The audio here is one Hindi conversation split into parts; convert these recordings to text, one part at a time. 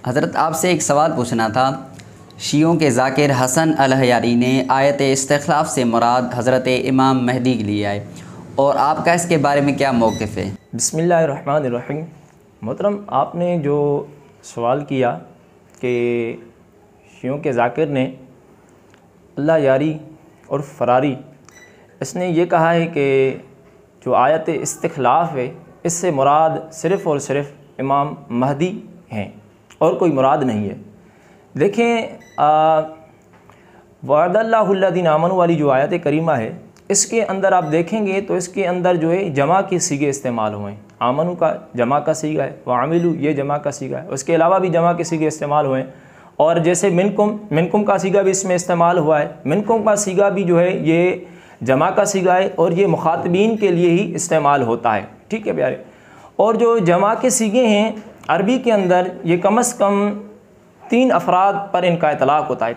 हज़रत आपसे एक सवाल पूछना था। शियों के ज़ाकिर हसन अल-हयारी ने आयत इस्तिख़लाफ़ से मुराद हज़रत इमाम महदी के लिए आए और आपका इसके बारे में क्या मौक़िफ़ है? बिस्मिल्लाहिर्रहमानिर्रहीम। मोहतरम, आपने जो सवाल किया कि शियों के ज़ाकिर ने अल्लाह यारी और फ़रारी, इसने ये कहा है कि जो आयत इस्तिख़लाफ़ है इससे मुराद सिर्फ़ और सिर्फ़ इमाम महदी हैं और कोई मुराद नहीं है। देखें, वअदल्लाहुल्लज़ीना आमनू वाली जो आयत करीमा है इसके अंदर आप देखेंगे तो इसके अंदर जो है जमा के सीगे इस्तेमाल हुए हैं। आमनू का जमा का सीगा है, वअमिलू ये जमा का सीगा है, उसके अलावा भी जमा के सीगे इस्तेमाल हुए हैं। और जैसे मिनकुम का सीगा भी इसमें इस्तेमाल हुआ है। मिनकुम का सीगा भी जो है ये जमा का सीगा है और ये मुखातबीन के लिए ही इस्तेमाल होता है। ठीक है प्यारे। और जो जमा के सीगे हैं अरबी के अंदर ये कम से कम 3 अफराद पर इनका इतलाक़ होता है।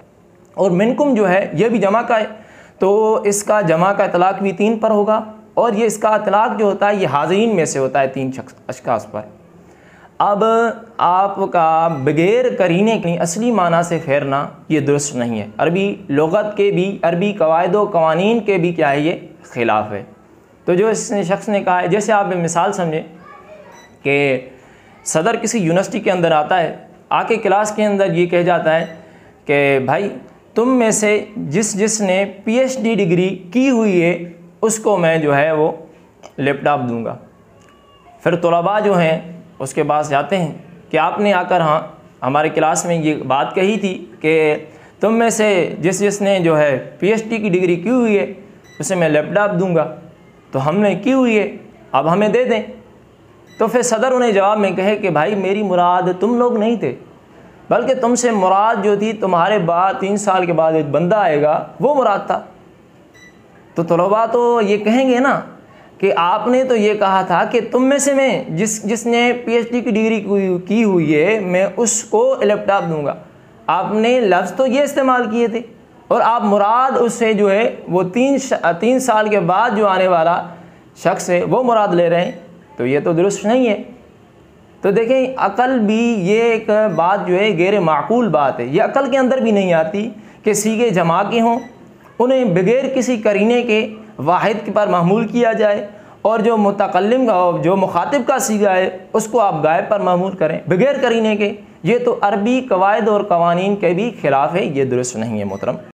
और मिनकुम जो है ये भी जमा का है, तो इसका जमा का इतलाक़ भी 3 पर होगा। और ये इसका इतलाक़ जो होता है ये हाज़रीन में से होता है 3 अशख़ास पर। अब आपका बग़ैर करीने की असली माना से फेरना ये दुरुस्त नहीं है। अरबी लुग़त के भी, अरबी कवायद व क़वानीन के भी क्या है, ये ख़िलाफ़ है। तो जो इस शख्स ने कहा है, जैसे आप मिसाल समझें कि सदर किसी यूनिवर्सिटी के अंदर आता है, आके क्लास के अंदर ये कह जाता है कि भाई तुम में से जिसने PhD डिग्री की हुई है उसको मैं जो है वो लैपटॉप दूंगा। फिर तलबा जो हैं उसके पास जाते हैं कि आपने आकर हमारे क्लास में ये बात कही थी कि तुम में से जिसने जो है PhD की डिग्री की हुई है उसे मैं लैपटॉप दूंगा। तो हमने की हुई है, अब हमें दे दें। तो फिर सदर उन्हें जवाब में कहे कि भाई मेरी मुराद तुम लोग नहीं थे, बल्कि तुमसे मुराद जो थी तुम्हारे बाद 3 साल के बाद एक बंदा आएगा वो मुराद था। तो तलबा तो ये कहेंगे ना कि आपने तो ये कहा था कि तुम में से मैं जिसने PhD की डिग्री की हुई है मैं उसको लैपटॉप दूंगा। आपने लफ्ज़ तो ये इस्तेमाल किए थे और आप मुराद उससे जो है वो 3 साल के बाद जो आने वाला शख्स है वो मुराद ले रहे हैं। तो ये तो दुरुस्त नहीं है। तो देखें, अकल भी ये एक बात जो है गैर माकूल बात है। ये अकल के अंदर भी नहीं आती कि सीगे जमा के हों, उन्हें बग़ैर किसी करीने के वाहिद पर महमूल किया जाए और जो मुतकल्लिम जो मुखातिब का सीगा है उसको आप गायब पर महमूल करें बग़ैर करीने के। ये तो अरबी कवायद और क़वानीन के भी ख़िलाफ़ है, ये दुरुस्त नहीं है मोहतरम।